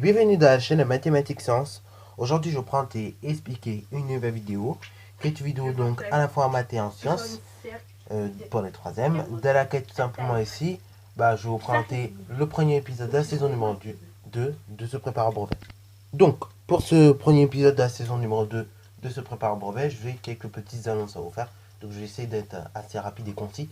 bienvenue dans la chaîne Mathématiques Sciences. Aujourd'hui, je prends et expliquer une nouvelle vidéo. Cette vidéo donc à la fois en maths et en sciences pour les troisièmes. Dans laquelle tout simplement ici, je vais vous présenter le premier épisode de la saison numéro 2 de Se préparer au brevet. Donc, pour ce premier épisode de la saison numéro 2 de Se préparer au brevet, je vais quelques petites annonces à vous faire. Donc, je vais essayer d'être assez rapide et concis.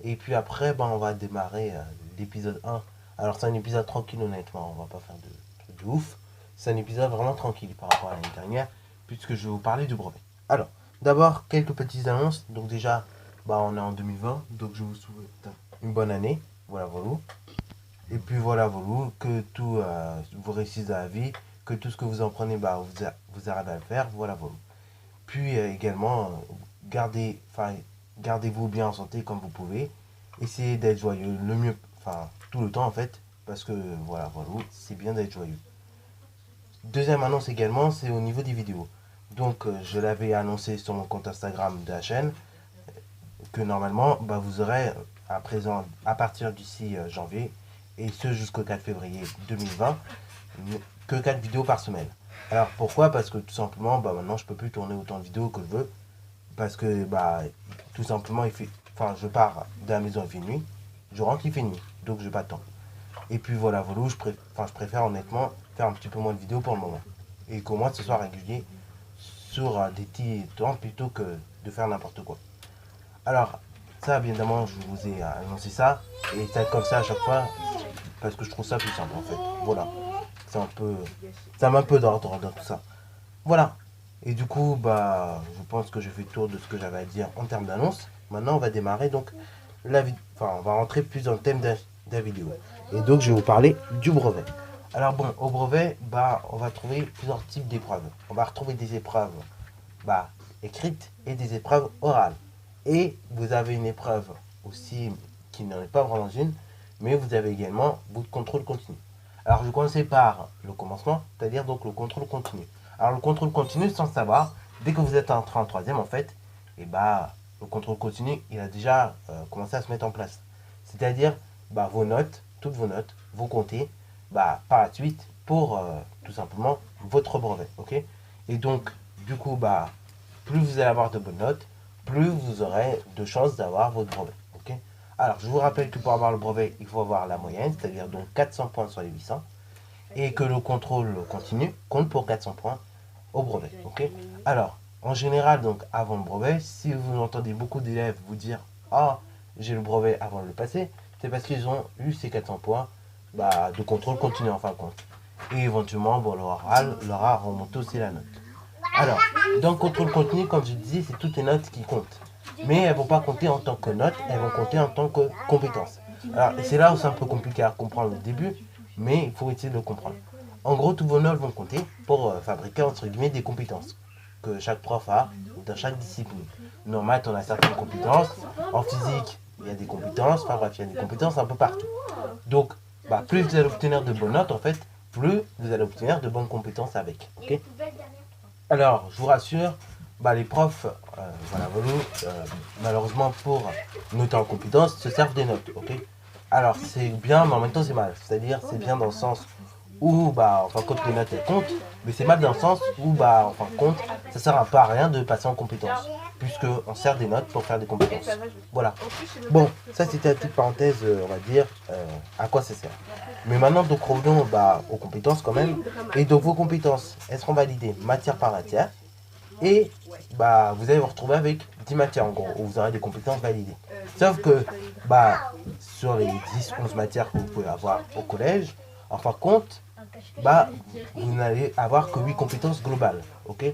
Et puis après, on va démarrer l'épisode 1. Alors, c'est un épisode tranquille, honnêtement. On va pas faire de trucs de ouf. C'est un épisode vraiment tranquille par rapport à l'année dernière, puisque je vais vous parler du brevet. Alors, d'abord, quelques petites annonces. Donc, déjà, on est en 2020. Donc, je vous souhaite une bonne année. Voilà, voilà. Et puis, voilà, voilà. Que tout vous réussisse dans la vie. Que tout ce que vous en prenez, vous arrivez à le faire. Voilà, voilà. Puis, également, gardez-vous bien en santé comme vous pouvez. Essayez d'être joyeux le mieux, tout le temps en fait, parce que voilà, c'est bien d'être joyeux. Deuxième annonce également, c'est au niveau des vidéos. Donc, je l'avais annoncé sur mon compte Instagram de la chaîne, que normalement, vous aurez à présent, à partir du 6 janvier, et ce jusqu'au 4 février 2020, que 4 vidéos par semaine. Alors pourquoi? Parce que tout simplement, maintenant je peux plus tourner autant de vidéos que je veux. Parce que tout simplement je pars de la maison, il fait nuit, je rentre, il fait nuit, donc j'ai pas de temps. Et puis voilà, je préfère honnêtement faire un petit peu moins de vidéos pour le moment. Et qu'au moins ce soit régulier sur des petits temps plutôt que de faire n'importe quoi. Alors, ça évidemment, je vous ai annoncé ça, et ça comme ça à chaque fois, parce que je trouve ça plus simple en fait. Voilà, ça met un peu d'ordre dans tout ça. Voilà. Et du coup, je pense que j'ai fait le tour de ce que j'avais à dire en termes d'annonce. Maintenant, on va démarrer donc on va rentrer plus dans le thème de la vidéo. Et donc, je vais vous parler du brevet. Alors bon, au brevet, on va trouver plusieurs types d'épreuves. On va retrouver des épreuves écrites et des épreuves orales. Et vous avez une épreuve aussi qui n'en est pas vraiment une, mais vous avez également votre contrôle continu. Alors, je vais commencer par le commencement, c'est-à-dire donc le contrôle continu. Alors, le contrôle continu, sans savoir, dès que vous êtes entré en troisième, en fait, le contrôle continu, il a déjà commencé à se mettre en place. C'est-à-dire, vos notes, toutes vos notes, vous comptez par la suite pour tout simplement votre brevet. Ok. Et donc, du coup, plus vous allez avoir de bonnes notes, plus vous aurez de chances d'avoir votre brevet. Ok. Alors, je vous rappelle que pour avoir le brevet, il faut avoir la moyenne, c'est-à-dire donc 400 points sur les 800, et que le contrôle continu compte pour 400 points au brevet. Ok. Alors, en général, donc avant le brevet, si vous entendez beaucoup d'élèves vous dire « Ah, j'ai le brevet avant de le passer », c'est parce qu'ils ont eu ces 400 points de contrôle continu en fin de compte. Et éventuellement, leur a remonté aussi la note. Alors, dans le contrôle continu, comme je disais, c'est toutes les notes qui comptent. Mais elles ne vont pas compter en tant que notes, elles vont compter en tant que compétences. Alors, c'est là où c'est un peu compliqué à comprendre au début, mais il faut essayer de le comprendre. En gros, tous vos notes vont compter pour fabriquer, entre guillemets, des compétences que chaque prof a dans chaque discipline. En maths, on a certaines compétences. En physique, il y a des compétences. Enfin bref, il y a des compétences un peu partout. Donc, plus vous allez obtenir de bonnes notes, en fait, plus vous allez obtenir de bonnes compétences avec. Okay. Alors, je vous rassure, les profs, malheureusement pour noter en compétences, se servent des notes. Okay. Alors, c'est bien, mais en même temps, c'est mal. C'est-à-dire, c'est bien dans le sens où, compte les notes, elles comptent, mais c'est mal dans le sens où, compte, ça sert un peu à rien de passer en compétences, puisqu'on sert des notes pour faire des compétences. Voilà. Bon, ça c'était la petite parenthèse, on va dire, à quoi ça sert. Mais maintenant, donc, revenons aux compétences quand même. Et donc, vos compétences, elles seront validées matière par matière. Et vous allez vous retrouver avec 10 matières en gros, où vous aurez des compétences validées. Sauf que sur les 10-11 matières que vous pouvez avoir au collège, en fin de compte, vous n'allez avoir que 8 compétences globales. Ok.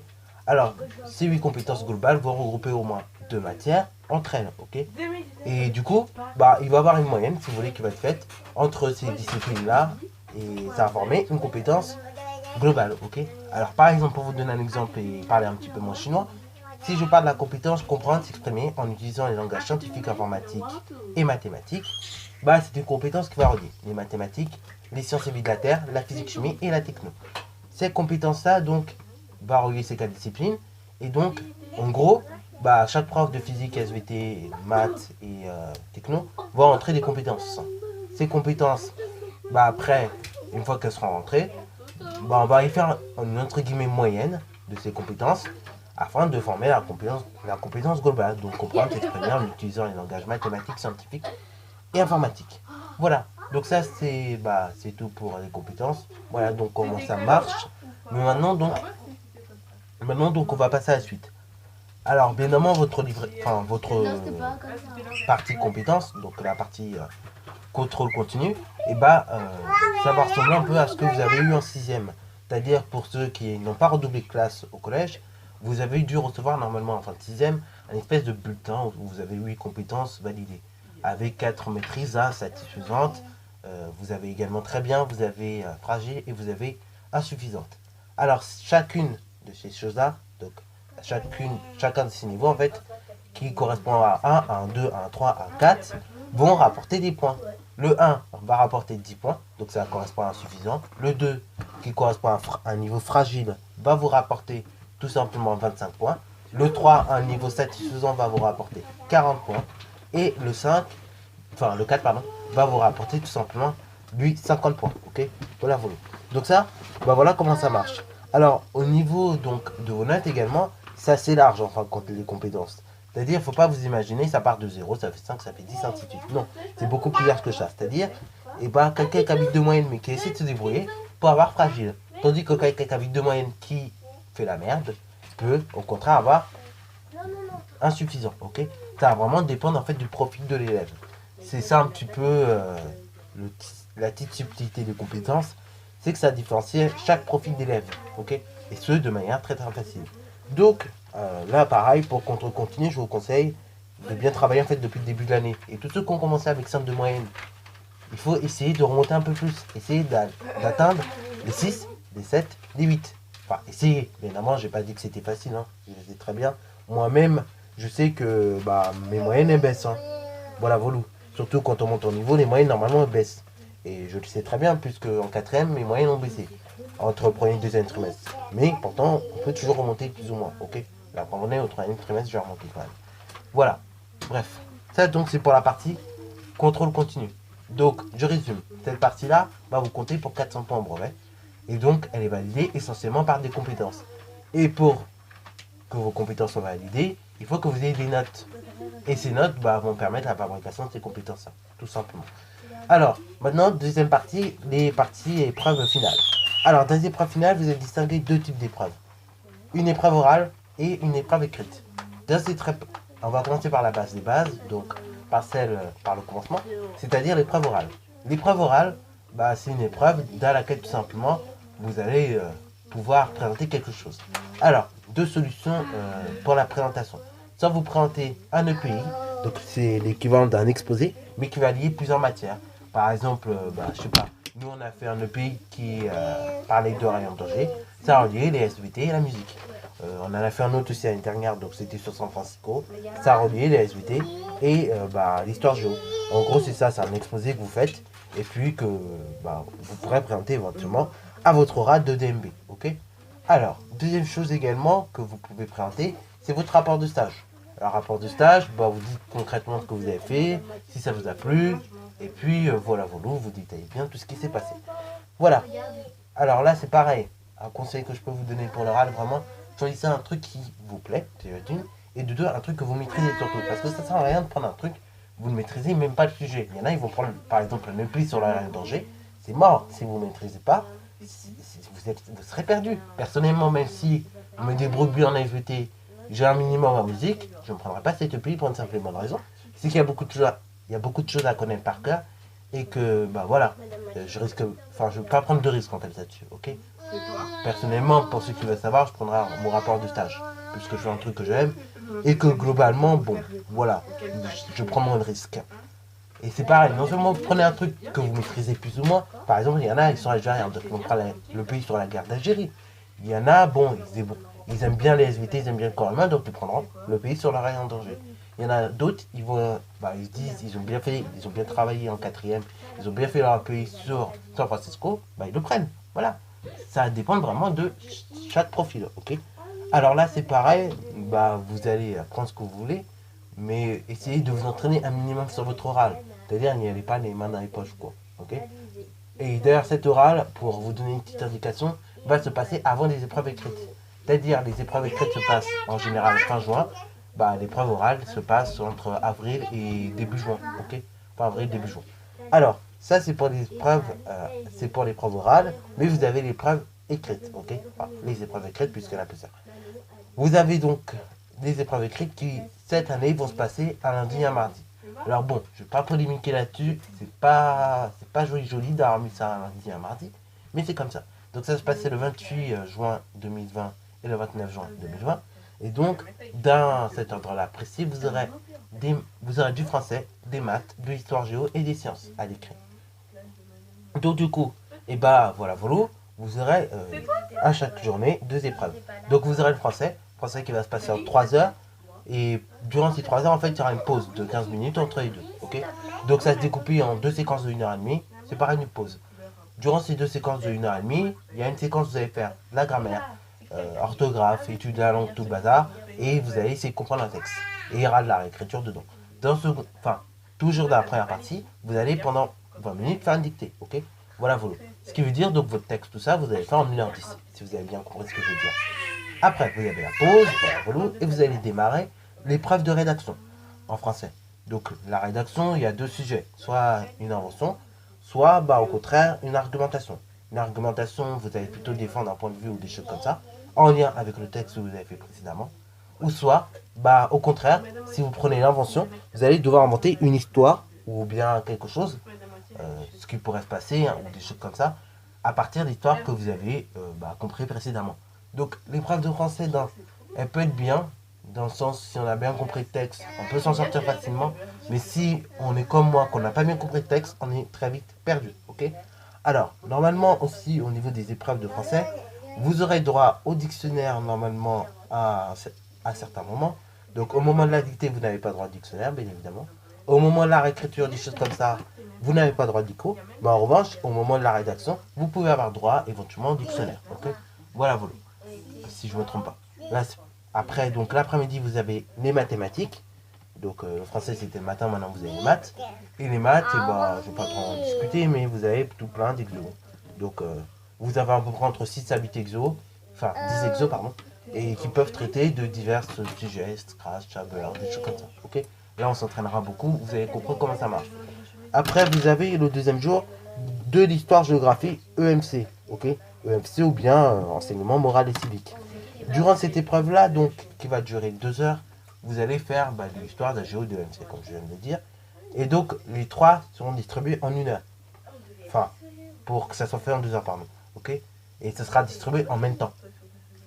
Alors, ces 8 compétences globales vont regrouper au moins 2 matières entre elles. Ok. Et du coup, il va y avoir une moyenne, si vous voulez, qui va être faite entre ces disciplines-là, et ça va former une compétence globale. Ok. Alors, par exemple, pour vous donner un exemple et parler un petit peu moins chinois, si je parle de la compétence comprendre, s'exprimer en utilisant les langages scientifiques, informatiques et mathématiques, c'est une compétence qui va relier les mathématiques, les sciences et vie de la Terre, la physique, chimie et la techno. Cette compétence-là, donc, va relier ces 4 disciplines. Et donc, en gros, chaque prof de physique, SVT, maths et techno va rentrer des compétences. Ces compétences, après, une fois qu'elles seront rentrées, bah, on va y faire une entre guillemets moyenne de ces compétences afin de former la compétence globale. Donc comprendre, s'exprimer en utilisant les langages mathématiques, scientifiques et informatiques. Voilà. Donc ça c'est tout pour les compétences. Voilà donc comment ça marche. Mais maintenant donc on va passer à la suite. Alors bien évidemment votre partie compétences, donc la partie contrôle continu, et ça va ressembler un peu à ce que vous avez eu en sixième. C'est-à-dire pour ceux qui n'ont pas redoublé de classe au collège, vous avez dû recevoir normalement en fin de sixième un espèce de bulletin où vous avez 8 compétences validées avec 4 maîtrises satisfaisantes. Vous avez également très bien, vous avez fragile et vous avez insuffisante. Alors chacune de ces choses-là, donc chacun de ces niveaux en fait, qui correspond à 1, à 1, 2, à 1, 3, à 1, 4, vont rapporter des points. Le 1 va rapporter 10 points, donc ça correspond à insuffisant. Le 2, qui correspond à un niveau fragile, va vous rapporter tout simplement 25 points. Le 3, un niveau satisfaisant, va vous rapporter 40 points. Et le 5, enfin le 4, pardon, va vous rapporter tout simplement, lui, 50 points. Ok, voilà, voilà. Donc ça, voilà comment ça marche. Alors, au niveau donc de vos notes également, c'est assez large, enfin, quand les compétences. C'est-à-dire, il ne faut pas vous imaginer, ça part de 0, ça fait 5, ça fait 10, ainsi de suite. Non, c'est beaucoup plus large que ça. C'est-à-dire, quelqu'un qui habite de moyenne, mais qui essaie de se débrouiller, peut avoir fragile. Tandis que quelqu'un qui habite de moyenne, qui fait la merde, peut, au contraire, avoir insuffisant. Ok, ça va vraiment dépendre, en fait, du profil de l'élève. C'est ça, un petit peu, la petite subtilité des compétences, c'est que ça différencie chaque profil d'élève. Ok, et ce, de manière très, très facile. Donc, là, pareil, pour contrôle continu, je vous conseille de bien travailler en fait depuis le début de l'année. Et tous ceux qui ont commencé avec 5 de moyenne, il faut essayer de remonter un peu plus. Essayer d'atteindre les 6, les 7, les 8. Enfin, essayer. Bien évidemment, j'ai pas dit que c'était facile. Hein. Je le sais très bien. Moi-même, je sais que mes moyennes elles baissent. Hein. Voilà, volou. Surtout quand on monte au niveau, les moyennes normalement elles baissent. Et je le sais très bien, puisque en quatrième, mes moyennes ont baissé. Entre le premier et le deuxième trimestre. Mais pourtant, on peut toujours remonter plus ou moins. Ok, la première année, au troisième trimestre, je vais remonter quand même. Voilà. Bref. Ça, donc, c'est pour la partie contrôle continu. Donc, je résume. Cette partie-là va vous compter pour 400 points en brevet. Et donc, elle est validée essentiellement par des compétences. Et pour que vos compétences soient validées, il faut que vous ayez des notes. Et ces notes vont permettre la fabrication de ces compétences-là, tout simplement. Alors, maintenant, deuxième partie, les parties épreuves finales. Alors, dans les épreuves finales, vous avez distingué deux types d'épreuves. Une épreuve orale et une épreuve écrite. On va commencer par la base des bases, donc par le commencement, c'est-à-dire l'épreuve orale. L'épreuve orale, c'est une épreuve dans laquelle tout simplement vous allez pouvoir présenter quelque chose. Alors, deux solutions pour la présentation. Soit vous présentez un EPI, donc c'est l'équivalent d'un exposé, mais qui va lier plusieurs matières. Par exemple, je sais pas, nous on a fait un EPI qui parlait de rayons de danger, ça reliait les SVT et la musique. On en a fait un autre aussi l'année dernière, donc c'était sur San Francisco, ça reliait les SVT et l'histoire géo. En gros c'est ça, c'est un exposé que vous faites et puis que vous pourrez présenter éventuellement à votre oral de DMB. Ok. Alors, deuxième chose également que vous pouvez présenter, c'est votre rapport de stage. Alors, rapport de stage, vous dites concrètement ce que vous avez fait, si ça vous a plu, et puis voilà, vous détaillez bien tout ce qui s'est passé. Voilà. Alors là, c'est pareil. Un conseil que je peux vous donner pour l'oral, vraiment, choisissez un truc qui vous plaît, c'est une, et de deux, un truc que vous maîtrisez surtout. Parce que ça sert à rien de prendre un truc, vous ne maîtrisez même pas le sujet. Il y en a, ils vont prendre par exemple un EPI sur la danger. C'est mort si vous ne maîtrisez pas. Vous serez perdu. Personnellement, même si je me débrouille bien en SVT, j'ai un minimum en musique, je ne prendrai pas cette EPI pour une simple et bonne raison. C'est qu'il y a beaucoup de choses à connaître par cœur et que, voilà, je ne vais pas prendre de risques en fait là-dessus, ok. Personnellement, pour ceux qui veulent savoir, je prendrai mon rapport de stage, puisque je fais un truc que j'aime et que globalement, voilà, je prends moins de risques. Et c'est pareil, non seulement vous prenez un truc que vous maîtrisez plus ou moins, par exemple, il y en a, ils sont algériens, donc on prend le pays sur la guerre d'Algérie. Il y en a, ils aiment bien les SVT, ils aiment bien le corps humain, donc ils prendront le pays sur la rayon en danger. Il y en a d'autres, ils se disent, ils ont bien travaillé en quatrième, ils ont bien fait leur pays sur San Francisco, ils le prennent. Voilà. Ça dépend vraiment de chaque profil, ok. Alors là, c'est pareil, vous allez prendre ce que vous voulez, mais essayez de vous entraîner un minimum sur votre oral. C'est-à-dire, n'y allez pas les mains dans les poches, quoi. Ok. Et d'ailleurs, cet oral, pour vous donner une petite indication, va se passer avant les épreuves écrites. C'est-à-dire, les épreuves écrites se passent en général fin juin. Bah, l'épreuve orale se passe entre avril et début juin. Ok. Fin avril, début juin. Alors, ça c'est pour les épreuves, c'est pour l'épreuve orale, mais vous avez l'épreuve écrite. Ok. Enfin, les épreuves écrites, puisqu'il y en a plusieurs. Vous avez donc des épreuves écrites qui, cette année, vont se passer un lundi et un mardi. Alors bon, je ne vais pas polémiquer là-dessus, c'est pas joli d'avoir mis ça un lundi et un mardi, mais c'est comme ça. Donc ça se passait le 28 juin 2020 et le 29 juin 2020. Et donc, dans cet ordre-là précis, vous aurez du français, des maths, de l'histoire géo et des sciences à l'écrit. Donc du coup, et bah voilà, vous aurez à chaque journée 2 épreuves. Donc vous aurez le français qui va se passer en 3 heures. Et durant ces 3 heures, en fait, il y aura une pause de 15 minutes entre les deux. Ok. Donc ça se découpe en 2 séquences de 1h30. C'est pareil, une pause. Durant ces 2 séquences de 1h30, il y a une séquence où vous allez faire la grammaire, orthographe, étude de la langue, tout le bazar. Et vous allez essayer de comprendre un texte. Et il y aura de la réécriture dedans. Enfin, toujours dans la première partie, vous allez pendant 20 minutes faire une dictée. Ok. Voilà, voilà. Ce qui veut dire, donc votre texte, tout ça, vous allez faire en 1h10. Si vous avez bien compris ce que je veux dire. Après, vous avez la pause, voilà, et vous allez démarrer l'épreuve de rédaction en français. Donc, la rédaction, il y a 2 sujets. Soit une invention, soit, bah, au contraire, une argumentation. Une argumentation, vous allez plutôt défendre un point de vue ou des choses comme ça, en lien avec le texte que vous avez fait précédemment. Ou soit, bah, au contraire, si vous prenez l'invention, vous allez devoir inventer une histoire ou bien quelque chose, ce qui pourrait se passer, hein, ou des choses comme ça, à partir d'histoires que vous avez compris précédemment. Donc l'épreuve de français, elle peut être bien, dans le sens, si on a bien compris le texte, on peut s'en sortir facilement. Mais si on est comme moi, qu'on n'a pas bien compris le texte, on est très vite perdu. Ok. Alors, normalement aussi, au niveau des épreuves de français, vous aurez droit au dictionnaire, normalement, à certains moments. Donc au moment de la dictée, vous n'avez pas droit au dictionnaire, bien évidemment. Au moment de la réécriture, des choses comme ça, vous n'avez pas droit au dico. Mais en revanche, au moment de la rédaction, vous pouvez avoir droit éventuellement au dictionnaire. Ok. Voilà, voilà. Si je ne me trompe pas. Là, après, donc l'après-midi, vous avez les mathématiques. Donc le français c'était le matin, maintenant vous avez les maths. Et les maths, je ne vais pas trop en discuter, mais vous avez tout plein d'exos. Donc vous avez à peu près entre 6 à 8 exos, enfin 10 exos, pardon, et qui peuvent traiter de divers sujets, Scratch, Jabber, des choses comme ça. Ok. Là on s'entraînera beaucoup, vous allez comprendre comment ça marche. Après vous avez le deuxième jour de l'histoire-géographie EMC, ok, EMC ou bien enseignement moral et civique. Durant cette épreuve-là, donc qui va durer 2 heures, vous allez faire de l'histoire, de la géo, de l'EMC, comme je viens de le dire. Et donc les 3 seront distribués en 1 heure. Enfin, pour que ça soit fait en 2 heures, pardon. Ok. Et ça sera distribué en même temps.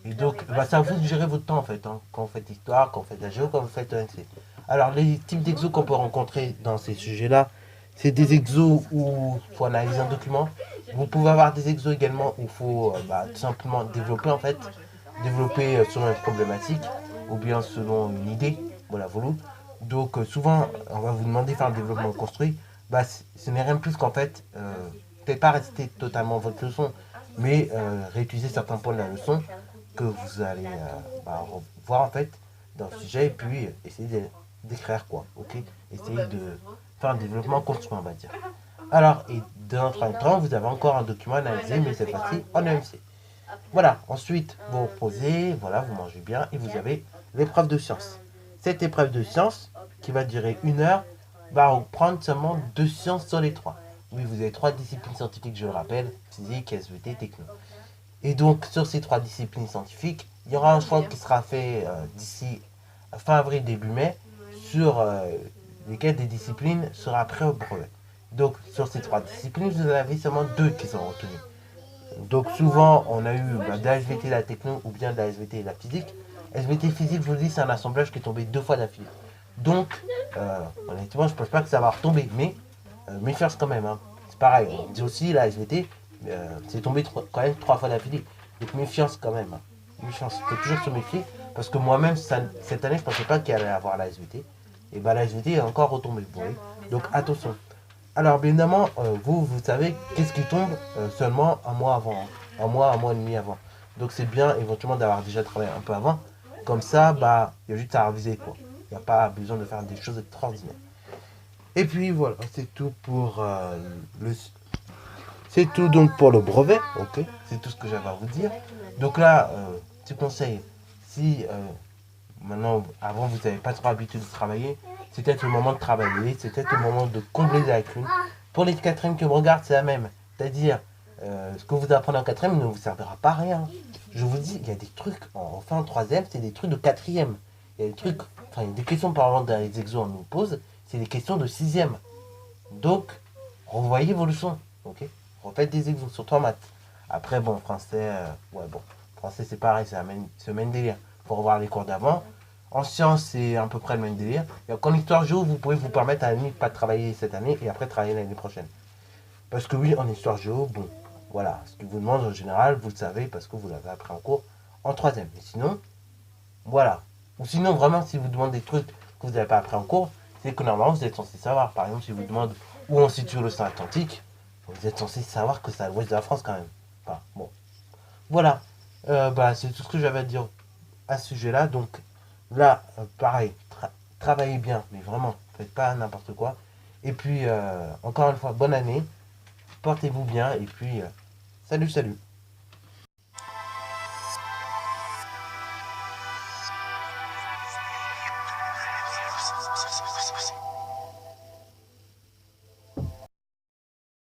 Et donc, c'est à vous de gérer votre temps en fait, hein, quand vous faites l'histoire, quand vous faites la géo, quand vous faites l'EMC. Alors les types d'exos qu'on peut rencontrer dans ces sujets-là, c'est des exos où il faut analyser un document. Vous pouvez avoir des exos également où il faut tout simplement développer en fait, développer selon une problématique ou bien selon une idée. Voilà, voilà. Donc souvent, on va vous demander de faire un développement construit. Ce n'est rien de plus qu'en fait, peut-être pas rester totalement votre leçon, mais réutiliser certains points de la leçon que vous allez voir en fait dans le sujet et puis essayer d'écrire quoi, ok. Essayer de faire un développement construit, on va dire. Alors, et dans notre temps, vous avez encore un document analysé, mais cette fois-ci en EMC. Voilà, ensuite vous vous reposez, voilà, vous mangez bien et vous avez l'épreuve de sciences. Cette épreuve de sciences, qui va durer 1 heure, va reprendre seulement 2 sciences sur les 3. Oui, vous avez 3 disciplines scientifiques, je le rappelle, physique, SVT, techno. Et donc, sur ces 3 disciplines scientifiques, il y aura un choix qui sera fait d'ici fin avril, début mai, sur lesquelles des disciplines sera prêt au brevet. Donc, sur ces 3 disciplines, vous en avez seulement 2 qui sont retenues. Donc souvent, on a eu de la SVT la techno ou bien de la SVT la physique. SVT physique, je vous le dis, c'est un assemblage qui est tombé 2 fois d'affilée. Donc, honnêtement, je ne pense pas que ça va retomber, mais méfiance quand même. Hein. C'est pareil, on dit aussi la SVT, c'est tombé quand même 3 fois d'affilée. Donc méfiance quand même. Hein. Méfiance, il faut toujours se méfier, parce que moi-même, cette année, je ne pensais pas qu'il allait avoir la SVT. Et la SVT est encore retombée, vous voyez. Donc attention. Alors, bien évidemment, vous savez qu'est-ce qui tombe seulement un mois avant, hein. Un mois et demi avant. Donc, c'est bien éventuellement d'avoir déjà travaillé un peu avant. Comme ça, il y a juste à réviser, quoi. Il n'y a pas besoin de faire des choses extraordinaires. Et puis, voilà, c'est tout pour C'est tout donc pour le brevet, ok. C'est tout ce que j'avais à vous dire. Donc là, petit conseil, si maintenant, avant vous n'avez pas trop l'habitude de travailler, c'est peut-être le moment de travailler, c'est peut-être le moment de combler les lacunes. Pour les quatrièmes qui me regardent, c'est la même. C'est-à-dire, ce que vous apprenez en quatrième ne vous servira pas à rien. Je vous dis, il y a des trucs, enfin en troisième, c'est des trucs de quatrième. Il y a des trucs, enfin il y a des questions par exemple dans les exos on nous pose, c'est des questions de sixième. Donc, revoyez vos leçons, ok. Refaites des exos, surtout en maths. Après, bon, français, ouais, bon, français c'est pareil, c'est le même délire. Faut revoir les cours d'avant. En sciences, c'est à peu près le même délire. Et en histoire géo, vous pouvez vous permettre à la limite pas de travailler cette année et après travailler l'année prochaine. Parce que oui, en histoire géo, bon, voilà, ce qu'ils vous demandent en général, vous le savez parce que vous l'avez appris en cours en troisième. Mais sinon, voilà. Ou sinon, vraiment, si vous demandez des trucs que vous n'avez pas appris en cours, c'est que normalement, vous êtes censé savoir. Par exemple, si vous demande où on situe l'océan Atlantique, vous êtes censé savoir que c'est à l'ouest de la France quand même. Enfin, bon. Voilà. Bah, c'est tout ce que j'avais à dire à ce sujet-là. Donc, là, pareil, travaillez bien, mais vraiment, faites pas n'importe quoi. Et puis, encore une fois, bonne année. Portez-vous bien. Et puis, salut, salut.